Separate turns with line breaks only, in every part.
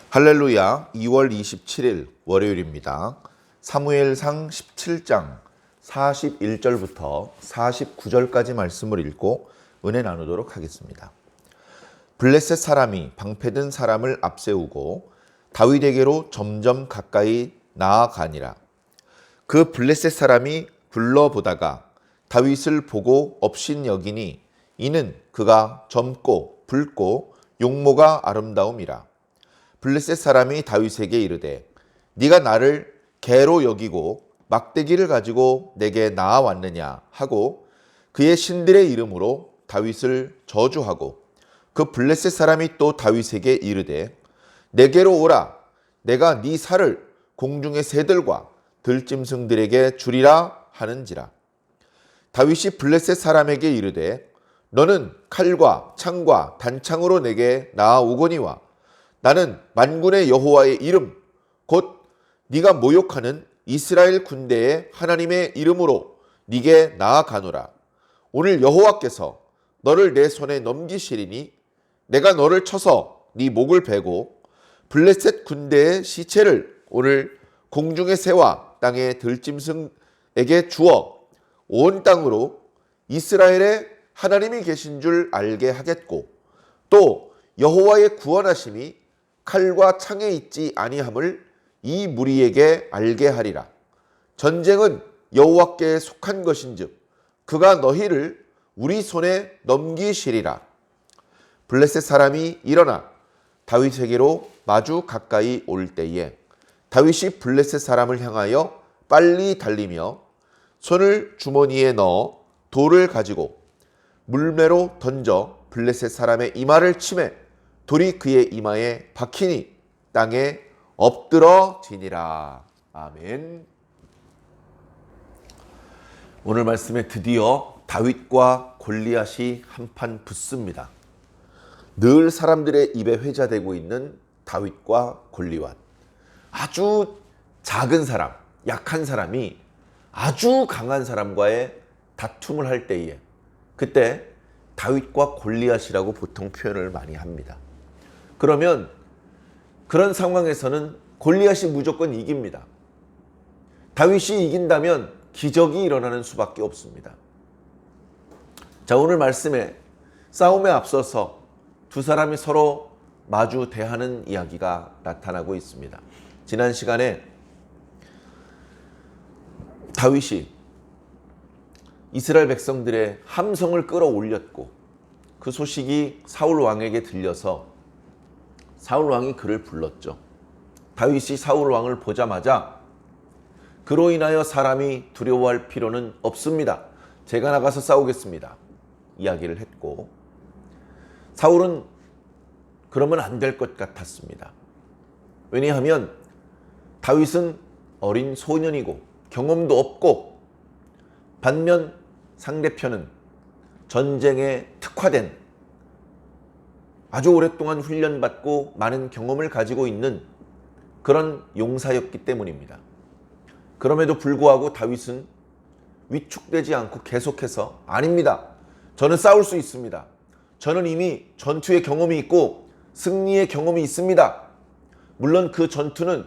할렐루야. 2월 27일 월요일입니다. 사무엘상 17장 41절부터 49절까지 말씀을 읽고 은혜 나누도록 하겠습니다. 블레셋 사람이 방패든 사람을 앞세우고 다윗에게로 점점 가까이 나아가니라. 그 블레셋 사람이 둘러보다가 다윗을 보고 업신여기니 이는 그가 젊고 붉고 용모가 아름다움이라. 블레셋 사람이 다윗에게 이르되 네가 나를 개로 여기고 막대기를 가지고 내게 나아왔느냐 하고 그의 신들의 이름으로 다윗을 저주하고 그 블레셋 사람이 또 다윗에게 이르되 내게로 오라. 내가 네 살을 공중의 새들과 들짐승들에게 주리라 하는지라. 다윗이 블레셋 사람에게 이르되 너는 칼과 창과 단창으로 내게 나아오거니와 나는 만군의 여호와의 이름 곧 네가 모욕하는 이스라엘 군대의 하나님의 이름으로 네게 나아가노라. 오늘 여호와께서 너를 내 손에 넘기시리니 내가 너를 쳐서 네 목을 베고 블레셋 군대의 시체를 오늘 공중의 새와 땅의 들짐승에게 주어 온 땅으로 이스라엘의 하나님이 계신 줄 알게 하겠고 또 여호와의 구원하심이 칼과 창에 있지 아니함을 이 무리에게 알게 하리라. 전쟁은 여호와께 속한 것인즉 그가 너희를 우리 손에 넘기시리라. 블레셋 사람이 일어나 다윗에게로 마주 가까이 올 때에 다윗이 블레셋 사람을 향하여 빨리 달리며 손을 주머니에 넣어 돌을 가지고 물매로 던져 블레셋 사람의 이마를 치매 돌이 그의 이마에 박히니 땅에 엎드러지니라. 아멘. 오늘 말씀에 드디어 다윗과 골리앗이 한판 붙습니다. 늘 사람들의 입에 회자되고 있는 다윗과 골리앗. 아주 작은 사람, 약한 사람이 아주 강한 사람과의 다툼을 할 때에 그때 다윗과 골리앗이라고 보통 표현을 많이 합니다. 그러면 그런 상황에서는 골리앗이 무조건 이깁니다. 다윗이 이긴다면 기적이 일어나는 수밖에 없습니다. 자, 오늘 말씀에 싸움에 앞서서 두 사람이 서로 마주 대하는 이야기가 나타나고 있습니다. 지난 시간에 다윗이 이스라엘 백성들의 함성을 끌어올렸고 그 소식이 사울 왕에게 들려서 사울 왕이 그를 불렀죠. 다윗이 사울 왕을 보자마자 그로 인하여 사람이 두려워할 필요는 없습니다. 제가 나가서 싸우겠습니다. 이야기를 했고 사울은 그러면 안 될 것 같았습니다. 왜냐하면 다윗은 어린 소년이고 경험도 없고 반면 상대편은 전쟁에 특화된 아주 오랫동안 훈련받고 많은 경험을 가지고 있는 그런 용사였기 때문입니다. 그럼에도 불구하고 다윗은 위축되지 않고 계속해서 아닙니다. 저는 싸울 수 있습니다. 저는 이미 전투의 경험이 있고 승리의 경험이 있습니다. 물론 그 전투는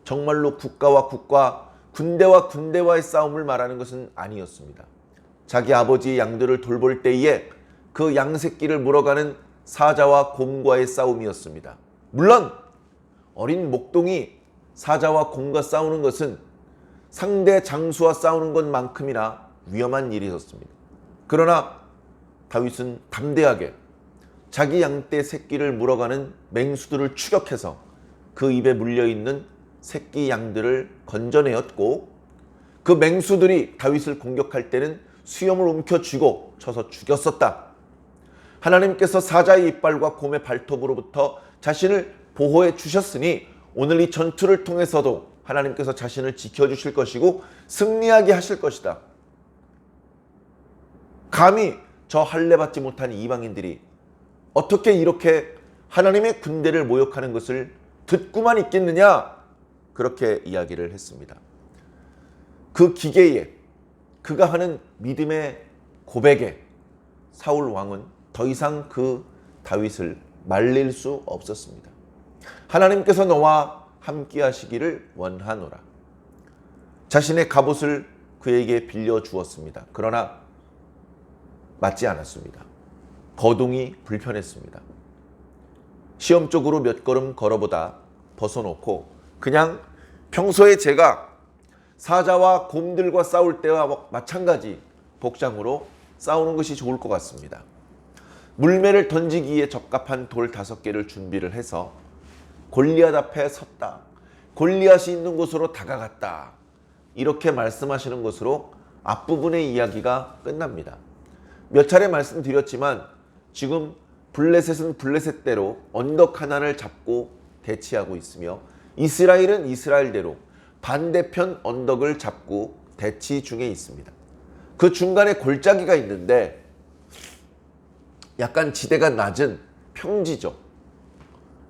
정말로 국가와 국가, 군대와 군대와의 싸움을 말하는 것은 아니었습니다. 자기 아버지의 양들을 돌볼 때에 그 양새끼를 물어가는 사자와 곰과의 싸움이었습니다. 물론 어린 목동이 사자와 곰과 싸우는 것은 상대 장수와 싸우는 것만큼이나 위험한 일이었습니다. 그러나 다윗은 담대하게 자기 양떼 새끼를 물어가는 맹수들을 추격해서 그 입에 물려있는 새끼 양들을 건져내었고 그 맹수들이 다윗을 공격할 때는 수염을 움켜쥐고 쳐서 죽였었다. 하나님께서 사자의 이빨과 곰의 발톱으로부터 자신을 보호해 주셨으니 오늘 이 전투를 통해서도 하나님께서 자신을 지켜주실 것이고 승리하게 하실 것이다. 감히 저 할례받지 못한 이방인들이 어떻게 이렇게 하나님의 군대를 모욕하는 것을 듣고만 있겠느냐? 그렇게 이야기를 했습니다. 그 기계에 그가 하는 믿음의 고백에 사울 왕은 더 이상 그 다윗을 말릴 수 없었습니다. 하나님께서 너와 함께 하시기를 원하노라. 자신의 갑옷을 그에게 빌려 주었습니다. 그러나 맞지 않았습니다. 거동이 불편했습니다. 시험적으로 몇 걸음 걸어보다 벗어놓고 그냥 평소에 제가 사자와 곰들과 싸울 때와 마찬가지 복장으로 싸우는 것이 좋을 것 같습니다. 물매를 던지기에 적합한 돌 5개를 준비를 해서 골리앗 앞에 섰다. 골리앗이 있는 곳으로 다가갔다. 이렇게 말씀하시는 것으로 앞부분의 이야기가 끝납니다. 몇 차례 말씀드렸지만 지금 블레셋은 블레셋대로 언덕 하나를 잡고 대치하고 있으며 이스라엘은 이스라엘대로 반대편 언덕을 잡고 대치 중에 있습니다. 그 중간에 골짜기가 있는데 약간 지대가 낮은 평지죠.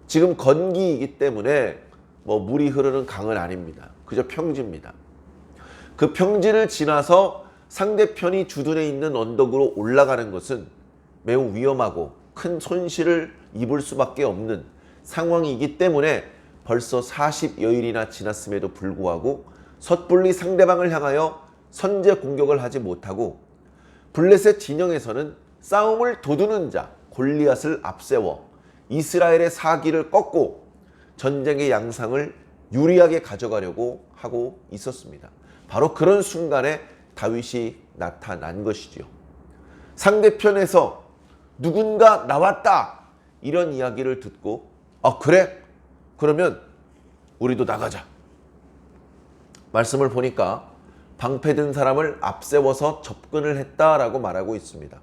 지금 건기이기 때문에 물이 흐르는 강은 아닙니다. 그저 평지입니다. 그 평지를 지나서 상대편이 주둔해 있는 언덕으로 올라가는 것은 매우 위험하고 큰 손실을 입을 수밖에 없는 상황이기 때문에 벌써 40여일이나 지났음에도 불구하고 섣불리 상대방을 향하여 선제 공격을 하지 못하고 블레셋 진영에서는 싸움을 도두는 자 골리앗을 앞세워 이스라엘의 사기를 꺾고 전쟁의 양상을 유리하게 가져가려고 하고 있었습니다. 바로 그런 순간에 다윗이 나타난 것이지요. 상대편에서 누군가 나왔다 이런 이야기를 듣고 그래? 그러면 우리도 나가자. 말씀을 보니까 방패든 사람을 앞세워서 접근을 했다라고 말하고 있습니다.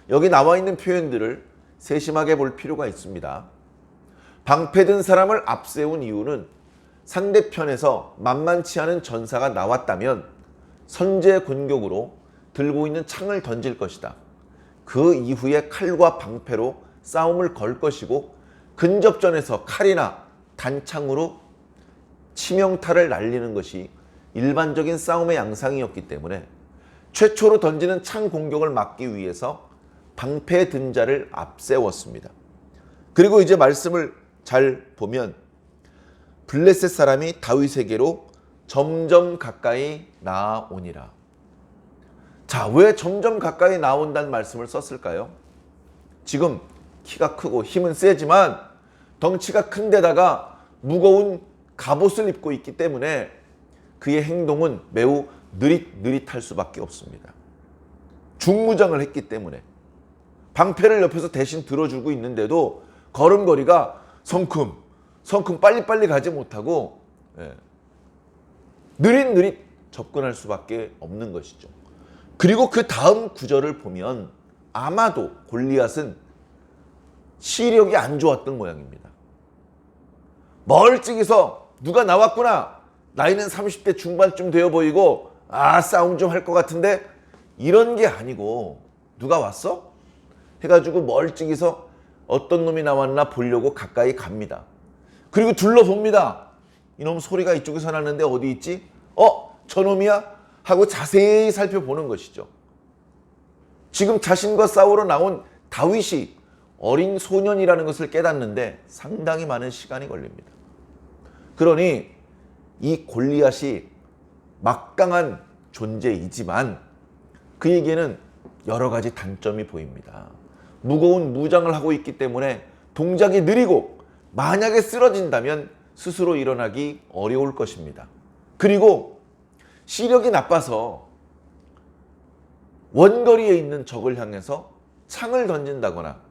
여기 나와 있는 표현들을 세심하게 볼 필요가 있습니다. 방패든 사람을 앞세운 이유는 상대편에서 만만치 않은 전사가 나왔다면 선제 공격으로 들고 있는 창을 던질 것이다. 그 이후에 칼과 방패로 싸움을 걸 것이고 근접전에서 칼이나 단창으로 치명타를 날리는 것이 일반적인 싸움의 양상이었기 때문에 최초로 던지는 창 공격을 막기 위해서 방패 든 자를 앞세웠습니다. 그리고 이제 말씀을 잘 보면 블레셋 사람이 다윗에게로 점점 가까이 나아오니라. 자, 왜 점점 가까이 나온다는 말씀을 썼을까요? 지금 키가 크고 힘은 세지만 덩치가 큰 데다가 무거운 갑옷을 입고 있기 때문에 그의 행동은 매우 느릿느릿할 수밖에 없습니다. 중무장을 했기 때문에 방패를 옆에서 대신 들어주고 있는데도 걸음걸이가 성큼 빨리빨리 가지 못하고 느릿느릿 접근할 수밖에 없는 것이죠. 그리고 그 다음 구절을 보면 아마도 골리앗은 시력이 안 좋았던 모양입니다. 멀찍이서 누가 나왔구나. 나이는 30대 중반쯤 되어 보이고 싸움 좀 할 것 같은데 이런 게 아니고 누가 왔어? 해가지고 멀찍이서 어떤 놈이 나왔나 보려고 가까이 갑니다. 그리고 둘러봅니다. 이놈 소리가 이쪽에서 나는데 어디 있지? 저놈이야? 하고 자세히 살펴보는 것이죠. 지금 자신과 싸우러 나온 다윗이 어린 소년이라는 것을 깨닫는데 상당히 많은 시간이 걸립니다. 그러니 이 골리앗이 막강한 존재이지만 그에게는 여러 가지 단점이 보입니다. 무거운 무장을 하고 있기 때문에 동작이 느리고 만약에 쓰러진다면 스스로 일어나기 어려울 것입니다. 그리고 시력이 나빠서 원거리에 있는 적을 향해서 창을 던진다거나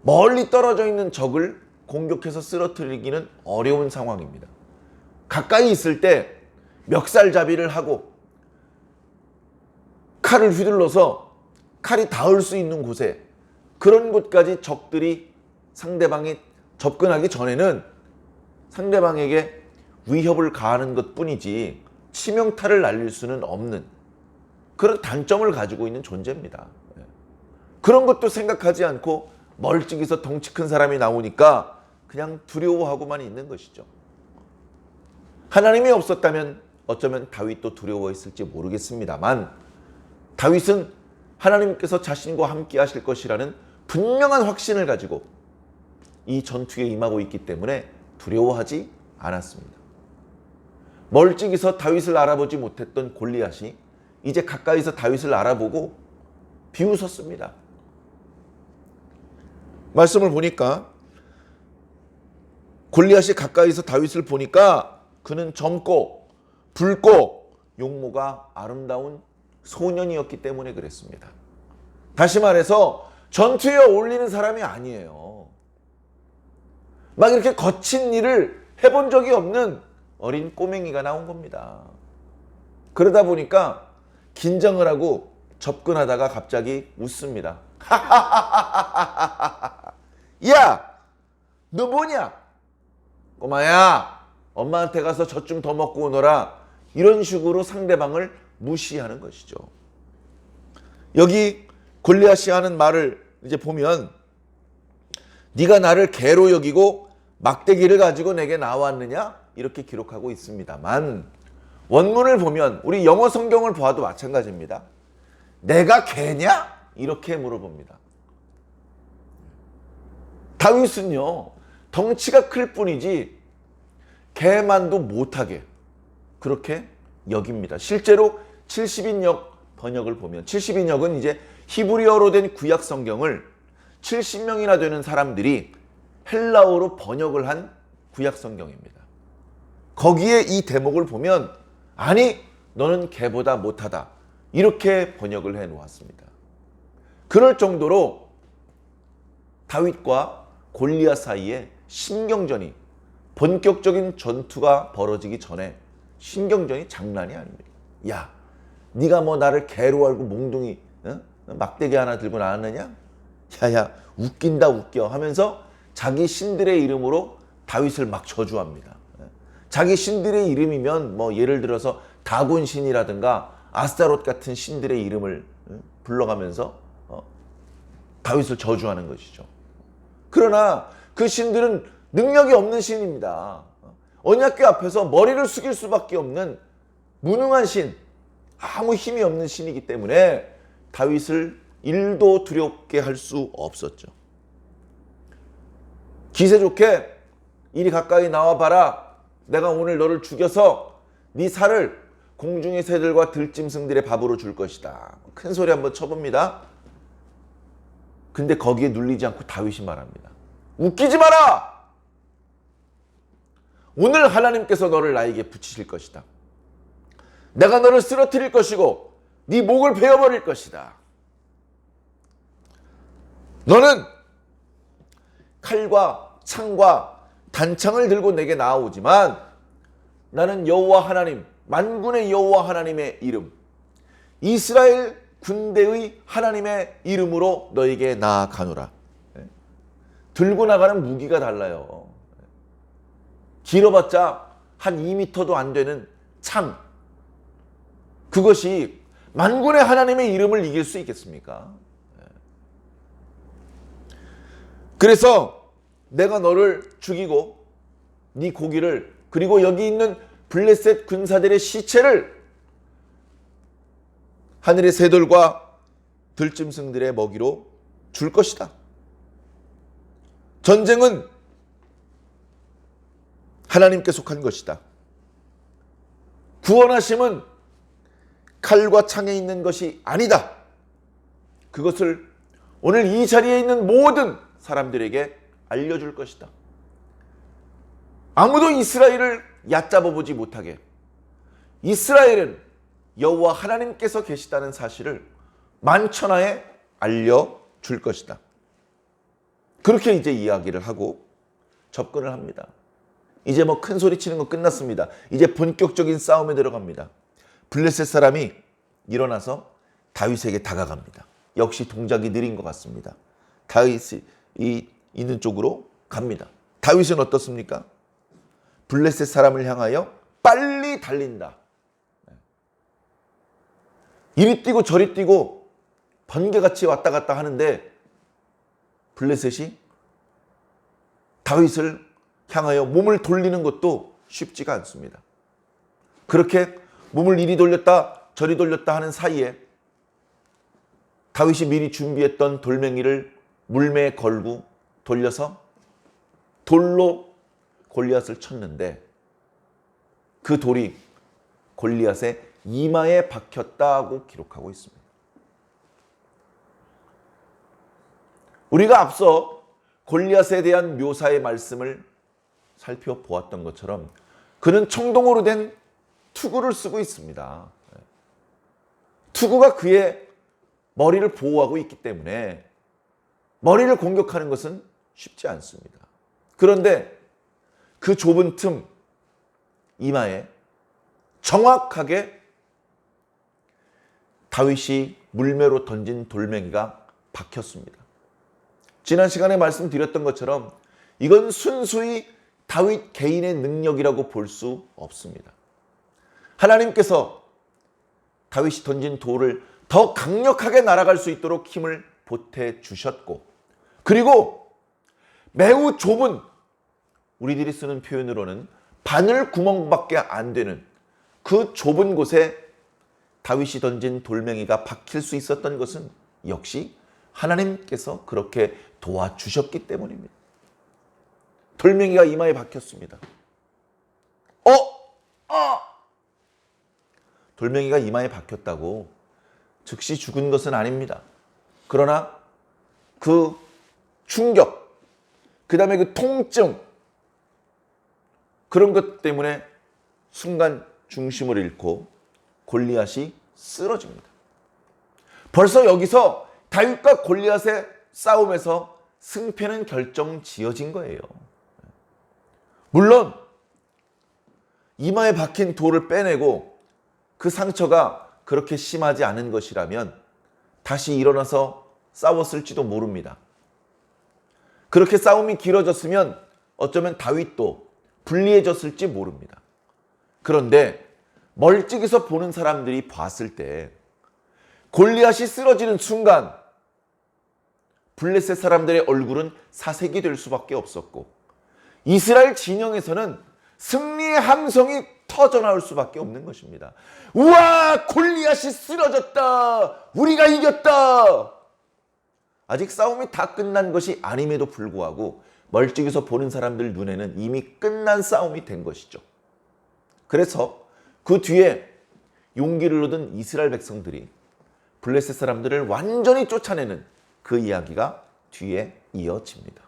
멀리 떨어져 있는 적을 공격해서 쓰러뜨리기는 어려운 상황입니다. 가까이 있을 때 멱살잡이를 하고 칼을 휘둘러서 칼이 닿을 수 있는 곳에 그런 곳까지 적들이 상대방이 접근하기 전에는 상대방에게 위협을 가하는 것뿐이지 치명타를 날릴 수는 없는 그런 단점을 가지고 있는 존재입니다. 그런 것도 생각하지 않고 멀찍이서 덩치 큰 사람이 나오니까 그냥 두려워하고만 있는 것이죠. 하나님이 없었다면 어쩌면 다윗도 두려워했을지 모르겠습니다만 다윗은 하나님께서 자신과 함께 하실 것이라는 분명한 확신을 가지고 이 전투에 임하고 있기 때문에 두려워하지 않았습니다. 멀찍이서 다윗을 알아보지 못했던 골리앗이 이제 가까이서 다윗을 알아보고 비웃었습니다. 말씀을 보니까 골리앗이 가까이서 다윗을 보니까 그는 젊고 붉고 용모가 아름다운 소년이었기 때문에 그랬습니다. 다시 말해서 전투에 어울리는 사람이 아니에요. 막 이렇게 거친 일을 해본 적이 없는 어린 꼬맹이가 나온 겁니다. 그러다 보니까 긴장을 하고 접근하다가 갑자기 웃습니다. 야, 너 뭐냐? 꼬마야, 엄마한테 가서 젖 좀 더 먹고 오너라. 이런 식으로 상대방을 무시하는 것이죠. 여기 골리앗이 하는 말을 이제 보면 네가 나를 개로 여기고 막대기를 가지고 내게 나왔느냐? 이렇게 기록하고 있습니다만 원문을 보면 우리 영어 성경을 보아도 마찬가지입니다. 내가 개냐? 이렇게 물어봅니다. 다윗은요, 덩치가 클 뿐이지 개만도 못하게 그렇게 여깁니다. 실제로 70인역 번역을 보면 70인역은 이제 히브리어로 된 구약 성경을 70명이나 되는 사람들이 헬라어로 번역을 한 구약 성경입니다. 거기에 이 대목을 보면 아니 너는 개보다 못하다 이렇게 번역을 해 놓았습니다. 그럴 정도로 다윗과 골리앗 사이에 신경전이 본격적인 전투가 벌어지기 전에 신경전이 장난이 아닙니다. 야, 네가 뭐 나를 개로 알고 몽둥이 막대기 하나 들고 나왔느냐? 야야 웃긴다 웃겨 하면서 자기 신들의 이름으로 다윗을 막 저주합니다. 자기 신들의 이름이면 뭐 예를 들어서 다곤 신이라든가 아스타롯 같은 신들의 이름을 불러가면서 다윗을 저주하는 것이죠. 그러나 그 신들은 능력이 없는 신입니다. 언약궤 앞에서 머리를 숙일 수밖에 없는 무능한 신, 아무 힘이 없는 신이기 때문에 다윗을 일도 두렵게 할 수 없었죠. 기세 좋게 이리 가까이 나와봐라. 내가 오늘 너를 죽여서 네 살을 공중의 새들과 들짐승들의 밥으로 줄 것이다. 큰 소리 한번 쳐봅니다. 근데 거기에 눌리지 않고 다윗이 말합니다. 웃기지 마라! 오늘 하나님께서 너를 나에게 붙이실 것이다. 내가 너를 쓰러뜨릴 것이고 네 목을 베어버릴 것이다. 너는 칼과 창과 단창을 들고 내게 나아오지만 나는 여호와 하나님, 만군의 여호와 하나님의 이름, 이스라엘 군대의 하나님의 이름으로 너에게 나아가노라. 들고 나가는 무기가 달라요. 길어봤자 한 2m도 안 되는 창. 그것이 만군의 하나님의 이름을 이길 수 있겠습니까? 그래서 내가 너를 죽이고 네 고기를 그리고 여기 있는 블레셋 군사들의 시체를 하늘의 새들과 들짐승들의 먹이로 줄 것이다. 전쟁은 하나님께 속한 것이다. 구원하심은 칼과 창에 있는 것이 아니다. 그것을 오늘 이 자리에 있는 모든 사람들에게 알려줄 것이다. 아무도 이스라엘을 얕잡아 보지 못하게 이스라엘은 여호와 하나님께서 계시다는 사실을 만천하에 알려줄 것이다. 그렇게 이제 이야기를 하고 접근을 합니다. 이제 뭐 큰 소리 치는 거 끝났습니다. 이제 본격적인 싸움에 들어갑니다. 블레셋 사람이 일어나서 다윗에게 다가갑니다. 역시 동작이 느린 것 같습니다. 다윗이 있는 쪽으로 갑니다. 다윗은 어떻습니까? 블레셋 사람을 향하여 빨리 달린다. 이리 뛰고 저리 뛰고 번개같이 왔다 갔다 하는데 블레셋이 다윗을 향하여 몸을 돌리는 것도 쉽지가 않습니다. 그렇게 몸을 이리 돌렸다 저리 돌렸다 하는 사이에 다윗이 미리 준비했던 돌멩이를 물매에 걸고 돌려서 돌로 골리앗을 쳤는데 그 돌이 골리앗의 이마에 박혔다고 기록하고 있습니다. 우리가 앞서 골리앗에 대한 묘사의 말씀을 살펴보았던 것처럼 그는 청동으로 된 투구를 쓰고 있습니다. 투구가 그의 머리를 보호하고 있기 때문에 머리를 공격하는 것은 쉽지 않습니다. 그런데 그 좁은 틈 이마에 정확하게 다윗이 물매로 던진 돌멩이가 박혔습니다. 지난 시간에 말씀드렸던 것처럼 이건 순수히 다윗 개인의 능력이라고 볼 수 없습니다. 하나님께서 다윗이 던진 돌을 더 강력하게 날아갈 수 있도록 힘을 보태 주셨고, 그리고 매우 좁은, 우리들이 쓰는 표현으로는 바늘 구멍밖에 안 되는 그 좁은 곳에 다윗이 던진 돌멩이가 박힐 수 있었던 것은 역시 하나님께서 그렇게 도와주셨기 때문입니다. 돌멩이가 이마에 박혔습니다. 돌멩이가 이마에 박혔다고 즉시 죽은 것은 아닙니다. 그러나 그 충격, 그 다음에 그 통증, 그런 것 때문에 순간 중심을 잃고 골리앗이 쓰러집니다. 벌써 여기서 다윗과 골리앗의 싸움에서 승패는 결정 지어진 거예요. 물론 이마에 박힌 돌을 빼내고 그 상처가 그렇게 심하지 않은 것이라면 다시 일어나서 싸웠을지도 모릅니다. 그렇게 싸움이 길어졌으면 어쩌면 다윗도 불리해졌을지 모릅니다. 그런데 멀찍이서 보는 사람들이 봤을 때 골리앗이 쓰러지는 순간 블레셋 사람들의 얼굴은 사색이 될 수밖에 없었고 이스라엘 진영에서는 승리의 함성이 터져나올 수밖에 없는 것입니다. 우와, 골리앗이 쓰러졌다, 우리가 이겼다. 아직 싸움이 다 끝난 것이 아님에도 불구하고 멀찍이서 보는 사람들 눈에는 이미 끝난 싸움이 된 것이죠. 그래서 그 뒤에 용기를 얻은 이스라엘 백성들이 블레셋 사람들을 완전히 쫓아내는 그 이야기가 뒤에 이어집니다.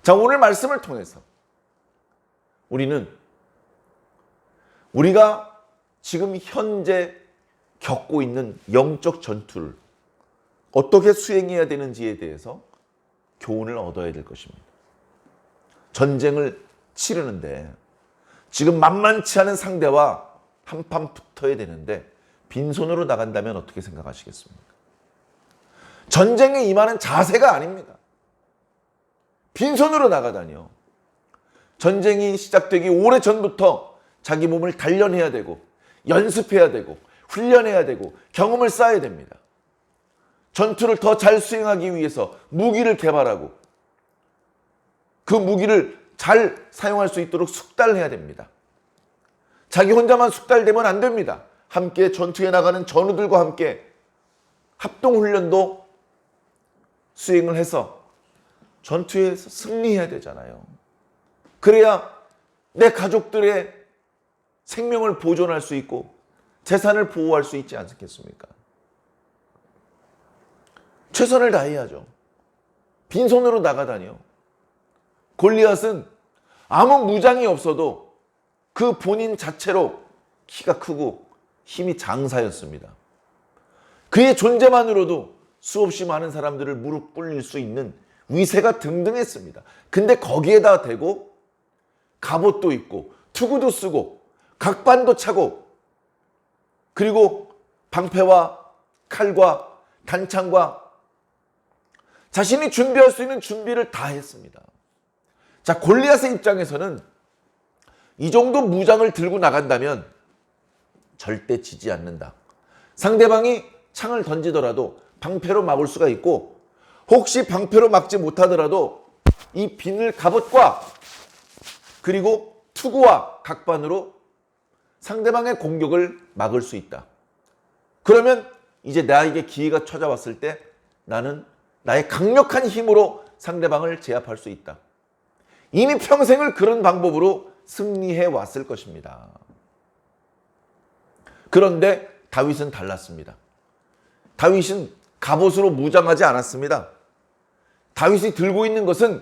자, 오늘 말씀을 통해서 우리가 지금 현재 겪고 있는 영적 전투를 어떻게 수행해야 되는지에 대해서 교훈을 얻어야 될 것입니다. 전쟁을 치르는데 지금 만만치 않은 상대와 한판 붙어야 되는데 빈손으로 나간다면 어떻게 생각하시겠습니까? 전쟁에 임하는 자세가 아닙니다. 빈손으로 나가다니요. 전쟁이 시작되기 오래전부터 자기 몸을 단련해야 되고 연습해야 되고 훈련해야 되고 경험을 쌓아야 됩니다. 전투를 더 잘 수행하기 위해서 무기를 개발하고 그 무기를 잘 사용할 수 있도록 숙달해야 됩니다. 자기 혼자만 숙달되면 안 됩니다. 함께 전투에 나가는 전우들과 함께 합동훈련도 수행을 해서 전투에서 승리해야 되잖아요. 그래야 내 가족들의 생명을 보존할 수 있고 재산을 보호할 수 있지 않겠습니까? 최선을 다해야죠. 빈손으로 나가다니요. 골리앗은 아무 무장이 없어도 그 본인 자체로 키가 크고 힘이 장사였습니다. 그의 존재만으로도 수없이 많은 사람들을 무릎 꿇릴 수 있는 위세가 등등했습니다. 근데 거기에다 대고 갑옷도 입고 투구도 쓰고 각반도 차고 그리고 방패와 칼과 단창과 자신이 준비할 수 있는 준비를 다 했습니다. 자, 골리앗의 입장에서는 이 정도 무장을 들고 나간다면 절대 지지 않는다. 상대방이 창을 던지더라도 방패로 막을 수가 있고 혹시 방패로 막지 못하더라도 이 비늘 갑옷과 그리고 투구와 각반으로 상대방의 공격을 막을 수 있다. 그러면 이제 나에게 기회가 찾아왔을 때 나는 나의 강력한 힘으로 상대방을 제압할 수 있다. 이미 평생을 그런 방법으로 승리해 왔을 것입니다. 그런데 다윗은 달랐습니다. 다윗은 갑옷으로 무장하지 않았습니다. 다윗이 들고 있는 것은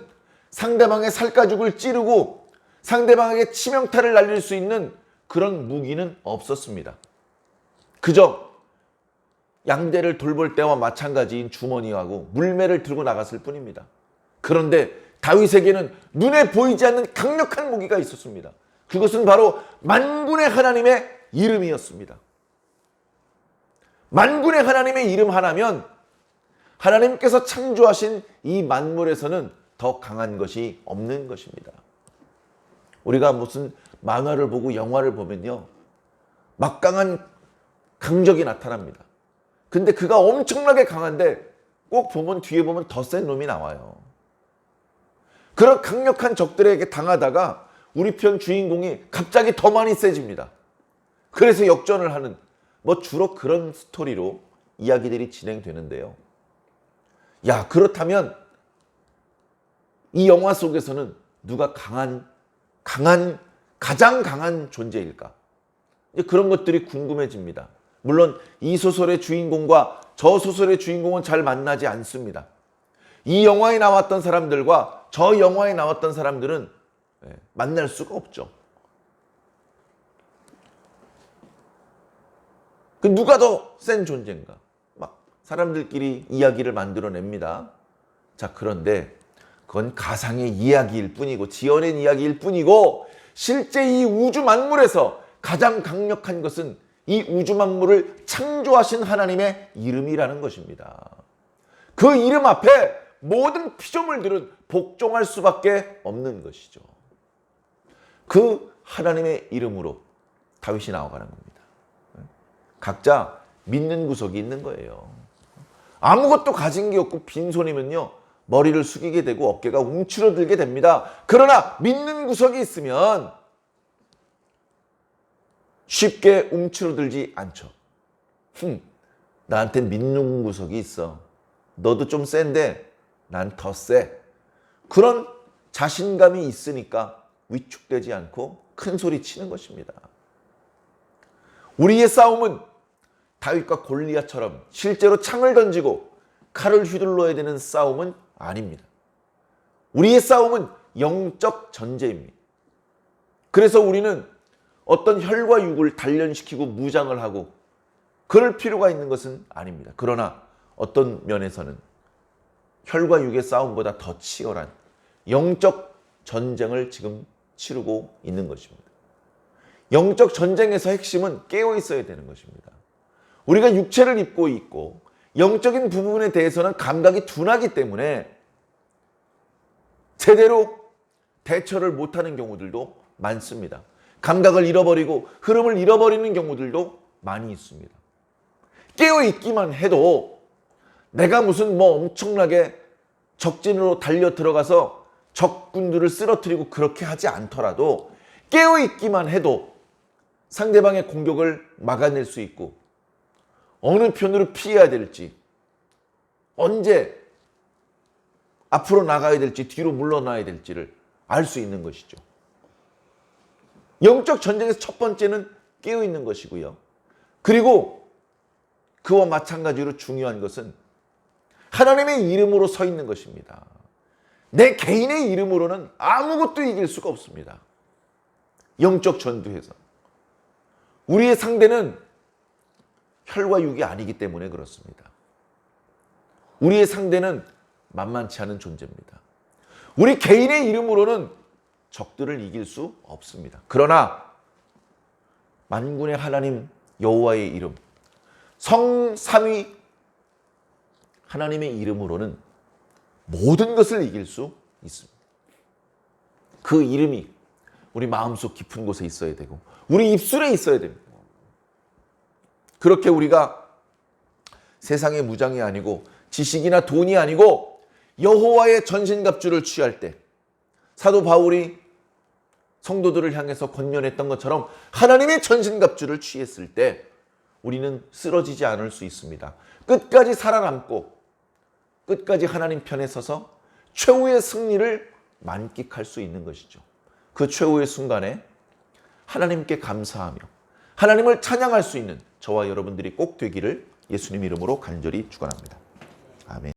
상대방의 살가죽을 찌르고 상대방에게 치명타를 날릴 수 있는 그런 무기는 없었습니다. 그저 양대를 돌볼 때와 마찬가지인 주머니하고 물매를 들고 나갔을 뿐입니다. 그런데 다윗에게는 눈에 보이지 않는 강력한 무기가 있었습니다. 그것은 바로 만군의 하나님의 이름이었습니다. 만군의 하나님의 이름 하나면 하나님께서 창조하신 이 만물에서는 더 강한 것이 없는 것입니다. 우리가 무슨 만화를 보고 영화를 보면요, 막강한 강적이 나타납니다. 근데 그가 엄청나게 강한데 꼭 보면 뒤에 보면 더 센 놈이 나와요. 그런 강력한 적들에게 당하다가 우리 편 주인공이 갑자기 더 많이 세집니다. 그래서 역전을 하는 주로 그런 스토리로 이야기들이 진행되는데요. 야, 그렇다면 이 영화 속에서는 누가 가장 강한 존재일까? 그런 것들이 궁금해집니다. 물론 이 소설의 주인공과 저 소설의 주인공은 잘 만나지 않습니다. 이 영화에 나왔던 사람들과 저 영화에 나왔던 사람들은 만날 수가 없죠. 누가 더 센 존재인가? 막 사람들끼리 이야기를 만들어냅니다. 자, 그런데 그건 가상의 이야기일 뿐이고 지어낸 이야기일 뿐이고 실제 이 우주 만물에서 가장 강력한 것은 이 우주 만물을 창조하신 하나님의 이름이라는 것입니다. 그 이름 앞에 모든 피조물들은 복종할 수밖에 없는 것이죠. 그 하나님의 이름으로 다윗이 나와가는 겁니다. 각자 믿는 구석이 있는 거예요. 아무것도 가진 게 없고 빈손이면요, 머리를 숙이게 되고 어깨가 움츠러들게 됩니다. 그러나 믿는 구석이 있으면 쉽게 움츠러들지 않죠. 나한테 믿는 구석이 있어. 너도 좀 센데 난 더 세. 그런 자신감이 있으니까 위축되지 않고 큰 소리 치는 것입니다. 우리의 싸움은 다윗과 골리앗처럼 실제로 창을 던지고 칼을 휘둘러야 되는 싸움은 아닙니다. 우리의 싸움은 영적 전쟁입니다. 그래서 우리는 어떤 혈과 육을 단련시키고 무장을 하고 그럴 필요가 있는 것은 아닙니다. 그러나 어떤 면에서는 혈과 육의 싸움보다 더 치열한 영적 전쟁을 지금 치르고 있는 것입니다. 영적 전쟁에서 핵심은 깨어 있어야 되는 것입니다. 우리가 육체를 입고 있고 영적인 부분에 대해서는 감각이 둔하기 때문에 제대로 대처를 못하는 경우들도 많습니다. 감각을 잃어버리고 흐름을 잃어버리는 경우들도 많이 있습니다. 깨어있기만 해도 내가 무슨 엄청나게 적진으로 달려 들어가서 적군들을 쓰러뜨리고 그렇게 하지 않더라도 깨어있기만 해도 상대방의 공격을 막아낼 수 있고 어느 편으로 피해야 될지, 언제 앞으로 나가야 될지, 뒤로 물러나야 될지를 알 수 있는 것이죠. 영적 전쟁에서 첫 번째는 깨어있는 것이고요. 그리고 그와 마찬가지로 중요한 것은 하나님의 이름으로 서 있는 것입니다. 내 개인의 이름으로는 아무것도 이길 수가 없습니다. 영적 전투에서. 우리의 상대는 혈과 육이 아니기 때문에 그렇습니다. 우리의 상대는 만만치 않은 존재입니다. 우리 개인의 이름으로는 적들을 이길 수 없습니다. 그러나 만군의 하나님 여호와의 이름, 성삼위 하나님의 이름으로는 모든 것을 이길 수 있습니다. 그 이름이 우리 마음속 깊은 곳에 있어야 되고 우리 입술에 있어야 됩니다. 그렇게 우리가 세상의 무장이 아니고 지식이나 돈이 아니고 여호와의 전신갑주를 취할 때 사도 바울이 성도들을 향해서 권면했던 것처럼 하나님의 전신갑주를 취했을 때 우리는 쓰러지지 않을 수 있습니다. 끝까지 살아남고 끝까지 하나님 편에 서서 최후의 승리를 만끽할 수 있는 것이죠. 그 최후의 순간에 하나님께 감사하며 하나님을 찬양할 수 있는 저와 여러분들이 꼭 되기를 예수님 이름으로 간절히 축원합니다. 아멘.